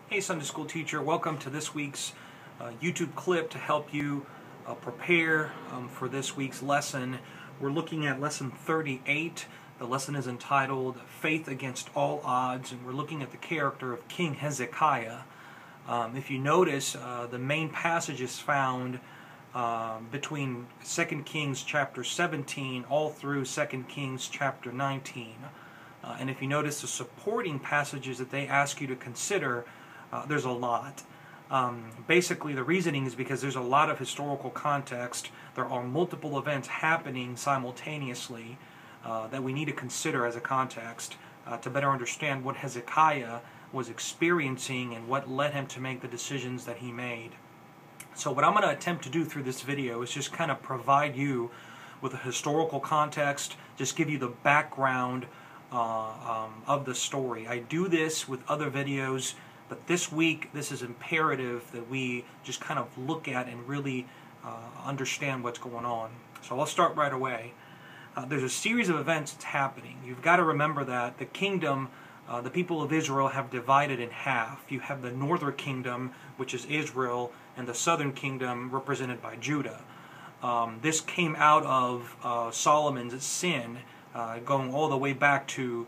Hey Sunday school teacher, welcome to this week's YouTube clip to help you prepare for this week's lesson. We're looking at lesson 38. The lesson is entitled Faith Against All Odds, and we're looking at the character of King Hezekiah. If you notice, the main passage is found between 2 Kings chapter 17 all through 2 Kings chapter 19. And if you notice the supporting passages that they ask you to consider, there's a lot. Basically, the reasoning is because there's a lot of historical context. There are multiple events happening simultaneously that we need to consider as a context to better understand what Hezekiah was experiencing and what led him to make the decisions that he made. So what I'm going to attempt to do through this video is just kind of provide you with a historical context, just give you the background of the story. I do this with other videos, but this week, this is imperative that we just kind of look at and really understand what's going on. So I'll start right away. There's a series of events that's happening. You've got to remember that the kingdom, the people of Israel have divided in half. You have the northern kingdom, which is Israel, and the southern kingdom represented by Judah. This came out of Solomon's sin, going all the way back to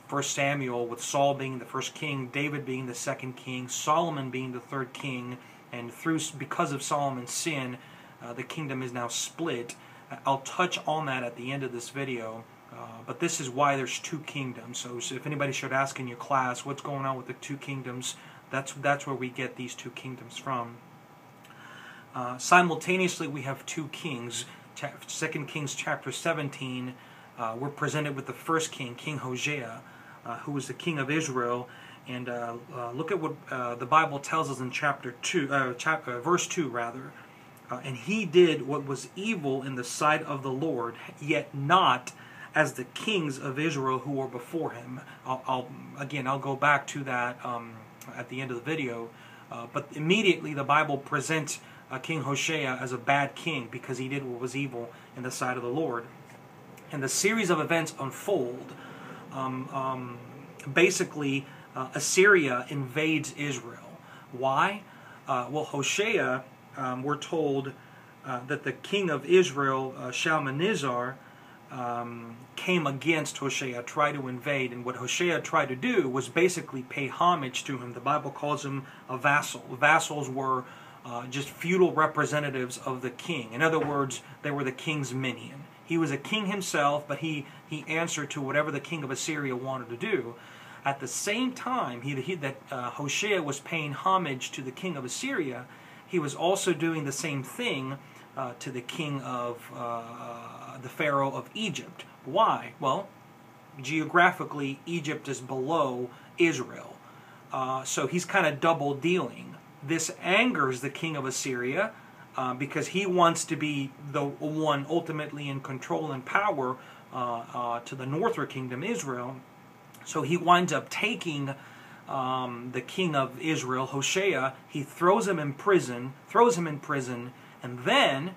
1 Samuel, with Saul being the first king, David being the second king, Solomon being the third king, and because of Solomon's sin, the kingdom is now split. I'll touch on that at the end of this video, but this is why there's two kingdoms. So if anybody should ask in your class what's going on with the two kingdoms, that's where we get these two kingdoms from. Simultaneously, we have two kings. 2 Kings chapter 17, we're presented with the first king, King Hosea, who was the king of Israel. And look at what the Bible tells us in verse 2 rather. And he did what was evil in the sight of the Lord, yet not as the kings of Israel who were before him. I'll go back to that at the end of the video. But immediately the Bible presents King Hosea as a bad king because he did what was evil in the sight of the Lord. And the series of events unfold. Basically, Assyria invades Israel. Why? Well, Hosea, we're told that the king of Israel, Shalmaneser, came against Hosea, tried to invade, and what Hosea tried to do was basically pay homage to him. The Bible calls him a vassal. Vassals were just feudal representatives of the king. In other words, they were the king's minion. He was a king himself, but he answered to whatever the king of Assyria wanted to do. At the same time that Hosea was paying homage to the king of Assyria, he was also doing the same thing to the king of the Pharaoh of Egypt. Why? Well, geographically, Egypt is below Israel. So he's kind of double dealing. This angers the king of Assyria because he wants to be the one ultimately in control and power to the northern kingdom, Israel. So he winds up taking the king of Israel, Hosea. He throws him in prison, and then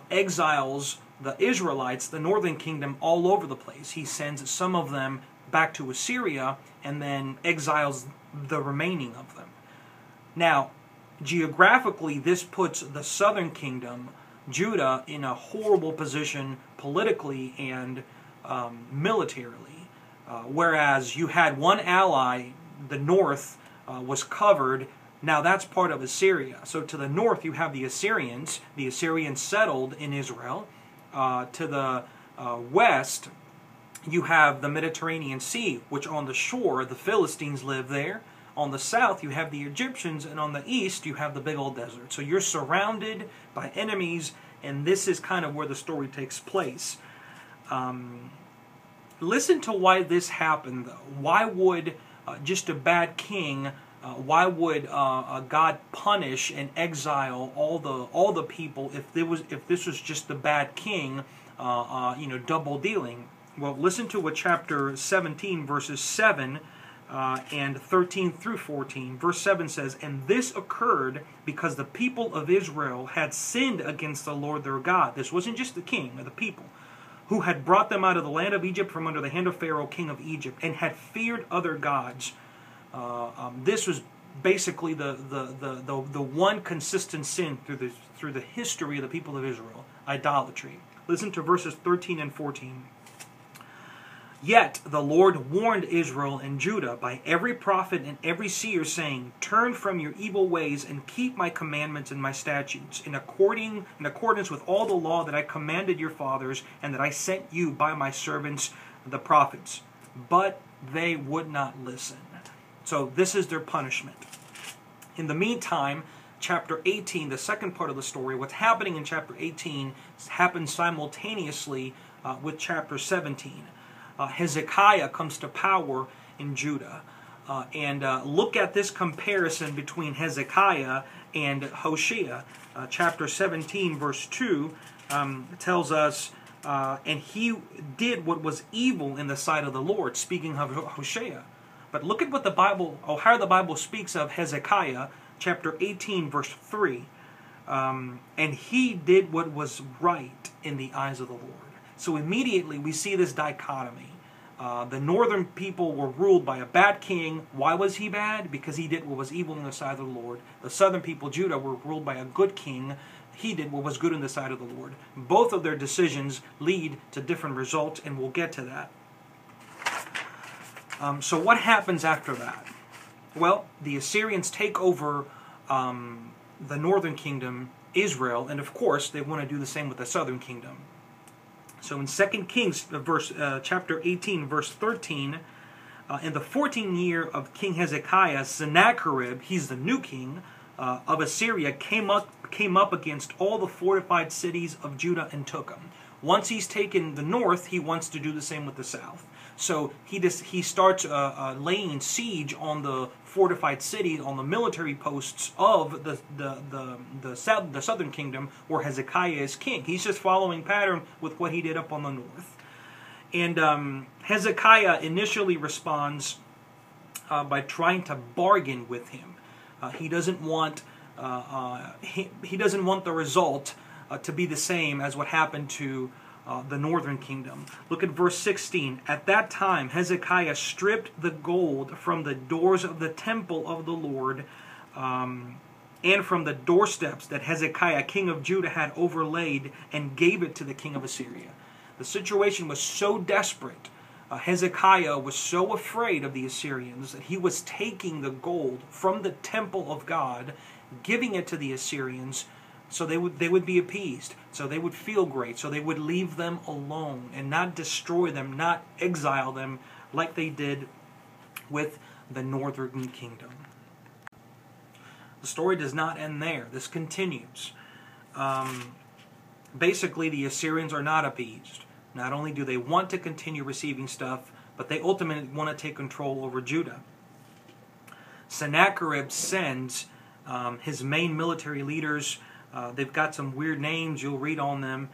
exiles the Israelites, the northern kingdom, all over the place. He sends some of them back to Assyria and then exiles the remaining of them. Now, geographically, this puts the southern kingdom, Judah, in a horrible position politically and militarily. Whereas you had one ally, the north was covered. Now that's part of Assyria. So to the north you have the Assyrians. The Assyrians settled in Israel. To the west you have the Mediterranean Sea, which on the shore the Philistines live there. On the south you have the Egyptians, and on the east you have the big old desert. So you're surrounded by enemies, and this is kind of where the story takes place. Listen to why this happened, though. Why would just a bad king, why would God punish and exile all the people if this was just the bad king, double dealing? Well, listen to what chapter 17, verses 7 and 13 through 14. Verse 7 says, "And this occurred because the people of Israel had sinned against the Lord their God." This wasn't just the king or the people. "Who had brought them out of the land of Egypt from under the hand of Pharaoh, king of Egypt, and had feared other gods, This was basically the one consistent sin through the history of the people of Israel: idolatry. Listen to verses 13 and 14. Yet the Lord warned Israel and Judah by every prophet and every seer, saying, "Turn from your evil ways and keep my commandments and my statutes, in accordance with all the law that I commanded your fathers and that I sent you by my servants the prophets." But they would not listen. So this is their punishment. In the meantime, chapter 18, the second part of the story, what's happening in chapter 18 happens simultaneously with chapter 17. Hezekiah comes to power in Judah. And look at this comparison between Hezekiah and Hoshea. Chapter 17, verse 2 tells us, and he did what was evil in the sight of the Lord, speaking of Hoshea. But look at what the Bible, or how the Bible speaks of Hezekiah, chapter 18, verse 3. And he did what was right in the eyes of the Lord. So immediately we see this dichotomy. The northern people were ruled by a bad king. Why was he bad? Because he did what was evil in the sight of the Lord. The southern people, Judah, were ruled by a good king. He did what was good in the sight of the Lord. Both of their decisions lead to different results, and we'll get to that. So what happens after that? Well, the Assyrians take over the northern kingdom, Israel, and of course they want to do the same with the southern kingdom. So in 2 Kings chapter 18, verse 13, in the 14th year of King Hezekiah, Sennacherib, he's the new king of Assyria, came up against all the fortified cities of Judah and took them. Once he's taken the north, he wants to do the same with the south. So he starts laying siege on the fortified cities, on the military posts of the southern kingdom where Hezekiah is king. He's just following pattern with what he did up on the north. And Hezekiah initially responds by trying to bargain with him. He doesn't want he doesn't want the result to be the same as what happened to the northern kingdom. Look at verse 16. At that time Hezekiah stripped the gold from the doors of the temple of the Lord and from the doorsteps that Hezekiah king of Judah had overlaid, and gave it to the king of Assyria. The situation was so desperate. Hezekiah was so afraid of the Assyrians that he was taking the gold from the temple of God, giving it to the Assyrians, so they would be appeased, so they would feel great, so they would leave them alone and not destroy them, not exile them like they did with the northern kingdom. The story does not end there. This continues. Basically, the Assyrians are not appeased. Not only do they want to continue receiving stuff, but they ultimately want to take control over Judah. Sennacherib sends his main military leaders, they've got some weird names, you'll read on them,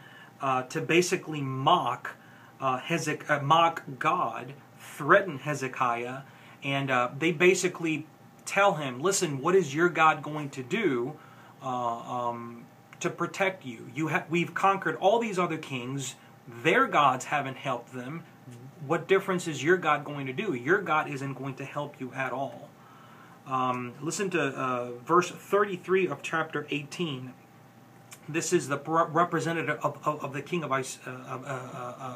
to basically mock God, threaten Hezekiah, and they basically tell him, listen, what is your God going to do to protect you? We've conquered all these other kings. Their gods haven't helped them. What difference is your God going to do? Your God isn't going to help you at all. Listen to verse 33 of chapter 18. This is the representative of the king of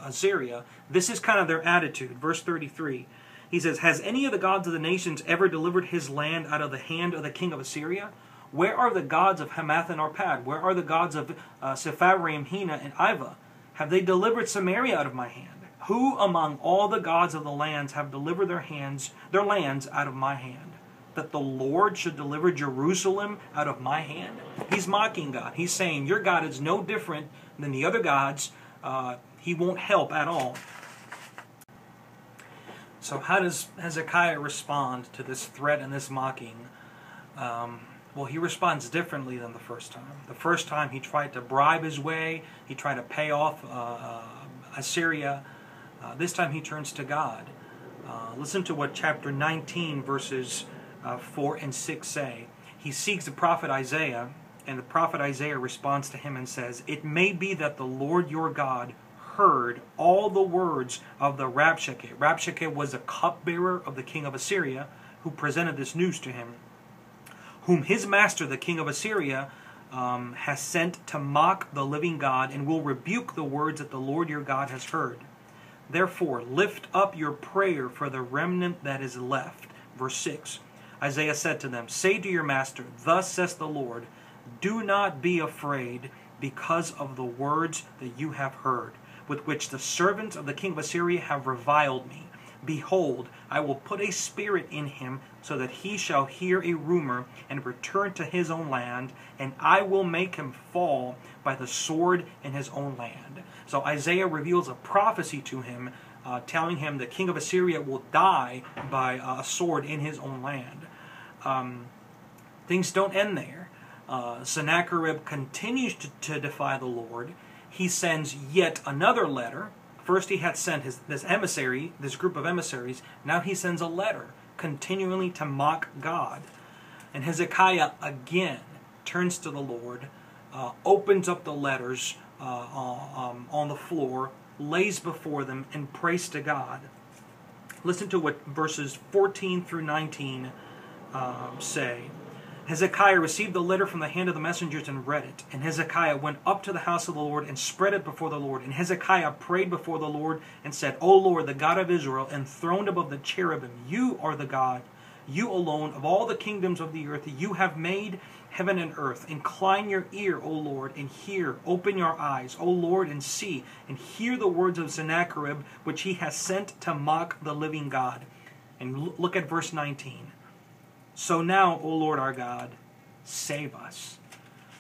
Assyria. This is kind of their attitude. Verse 33. He says, "Has any of the gods of the nations ever delivered his land out of the hand of the king of Assyria? Where are the gods of Hamath and Arpad? Where are the gods of Sepharvaim, Hena, and Iva? Have they delivered Samaria out of my hand? Who among all the gods of the lands have delivered their lands out of my hand? That the Lord should deliver Jerusalem out of my hand?" He's mocking God. He's saying, your God is no different than the other gods. He won't help at all. So how does Hezekiah respond to this threat and this mocking? Well, he responds differently than the first time. The first time he tried to bribe his way. He tried to pay off Assyria. This time he turns to God. Listen to what chapter 19 verses 4 and 6 say. He seeks the prophet Isaiah, and the prophet Isaiah responds to him and says, "It may be that the Lord your God heard all the words of the Rabshakeh." Rabshakeh was a cupbearer of the king of Assyria. who presented this news to him, whom his master, the king of Assyria, has sent to mock the living God, and will rebuke the words that the Lord your God has heard. Therefore, lift up your prayer for the remnant that is left. Verse 6, Isaiah said to them, say to your master, thus says the Lord, do not be afraid because of the words that you have heard, with which the servants of the king of Assyria have reviled me. Behold, I will put a spirit in him, so that he shall hear a rumor and return to his own land, and I will make him fall by the sword in his own land. So Isaiah reveals a prophecy to him, telling him the king of Assyria will die by a sword in his own land. Things don't end there. Sennacherib continues to defy the Lord. He sends yet another letter. First he had sent this group of emissaries. Now he sends a letter continually to mock God. And Hezekiah again turns to the Lord, opens up the letters on the floor, lays before them, and prays to God. Listen to what verses 14 through 19 say. Hezekiah received the letter from the hand of the messengers and read it. And Hezekiah went up to the house of the Lord and spread it before the Lord. And Hezekiah prayed before the Lord and said, O Lord, the God of Israel, enthroned above the cherubim, you are the God, you alone, of all the kingdoms of the earth. You have made heaven and earth. Incline your ear, O Lord, and hear. Open your eyes, O Lord, and see, and hear the words of Sennacherib, which he has sent to mock the living God. And look at verse 19. So now, O Lord our God, save us.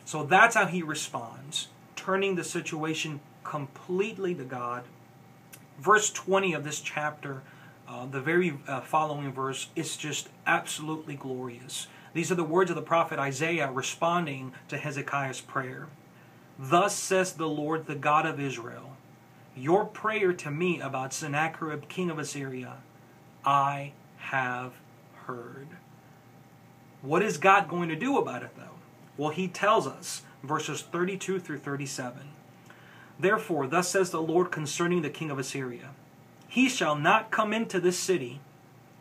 So that's how he responds, turning the situation completely to God. Verse 20 of this chapter, the very following verse, is just absolutely glorious. These are the words of the prophet Isaiah responding to Hezekiah's prayer. Thus says the Lord, the God of Israel, your prayer to me about Sennacherib, king of Assyria, I have heard. What is God going to do about it, though? Well, he tells us, verses 32 through 37. Therefore, thus says the Lord concerning the king of Assyria, he shall not come into this city,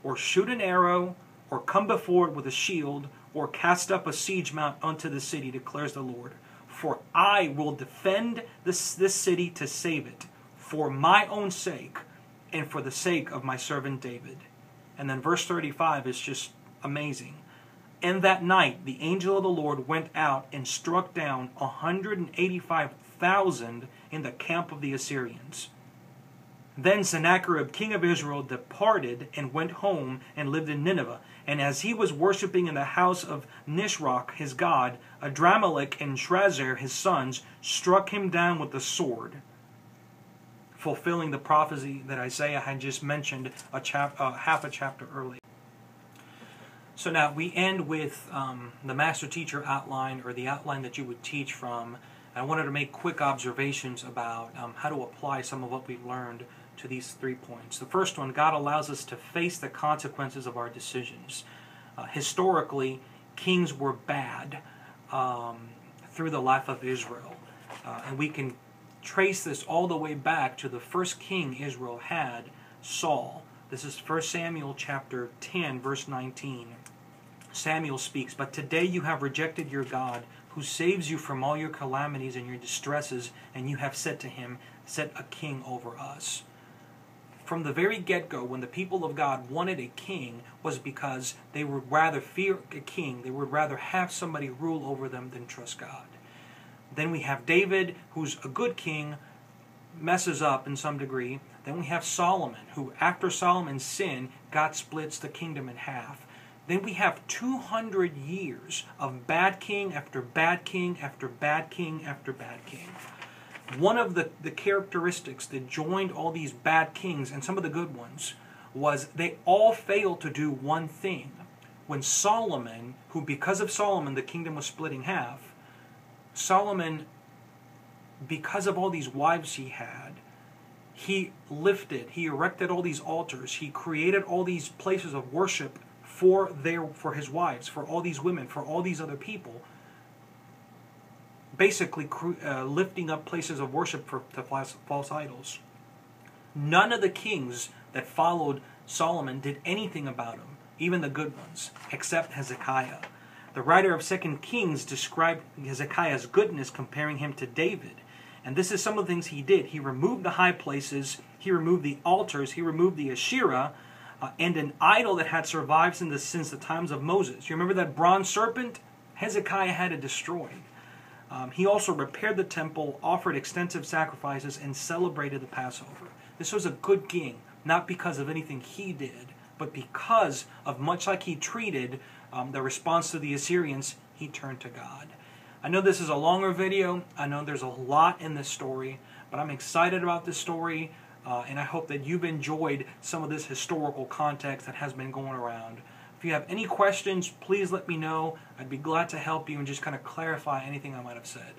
or shoot an arrow, or come before it with a shield, or cast up a siege mount unto the city, declares the Lord. For I will defend this city to save it, for my own sake, and for the sake of my servant David. And then verse 35 is just amazing. And that night the angel of the Lord went out and struck down 185,000 in the camp of the Assyrians. Then Sennacherib, king of Israel, departed and went home and lived in Nineveh. And as he was worshipping in the house of Nisroch, his god, Adramelech and Sharezer, his sons, struck him down with the sword, fulfilling the prophecy that Isaiah had just mentioned half a chapter earlier. So now we end with the master teacher outline, or the outline that you would teach from. I wanted to make quick observations about how to apply some of what we've learned to these 3 points. The first one, God allows us to face the consequences of our decisions. Historically, kings were bad through the life of Israel. And we can trace this all the way back to the first king Israel had, Saul. This is 1 Samuel chapter 10, verse 19. Samuel speaks, but today you have rejected your God, who saves you from all your calamities and your distresses, and you have said to him, set a king over us. From the very get-go, when the people of God wanted a king, was because they would rather fear a king, they would rather have somebody rule over them than trust God. Then we have David, who's a good king, messes up in some degree. Then we have Solomon, who after Solomon's sin, God splits the kingdom in half. Then we have 200 years of bad king after bad king after bad king after bad king. One of the characteristics that joined all these bad kings and some of the good ones was they all failed to do one thing. When Solomon, who because of Solomon the kingdom was split in half, Solomon, because of all these wives he had, he erected all these altars, he created all these places of worship for his wives, for all these women, for all these other people, basically lifting up places of worship to false idols. None of the kings that followed Solomon did anything about him. even the good ones, except Hezekiah. The writer of 2 Kings described Hezekiah's goodness, comparing him to David. And this is some of the things he did. He removed the high places, he removed the altars, he removed the Asherah, and an idol that had survived since the times of Moses. You remember that bronze serpent? Hezekiah had it destroyed. He also repaired the temple, offered extensive sacrifices, and celebrated the Passover. This was a good king, not because of anything he did, but because of, much like he treated the response to the Assyrians, he turned to God. I know this is a longer video. I know there's a lot in this story, but I'm excited about this story, and I hope that you've enjoyed some of this historical context that has been going around. If you have any questions, please let me know. I'd be glad to help you and just kind of clarify anything I might have said.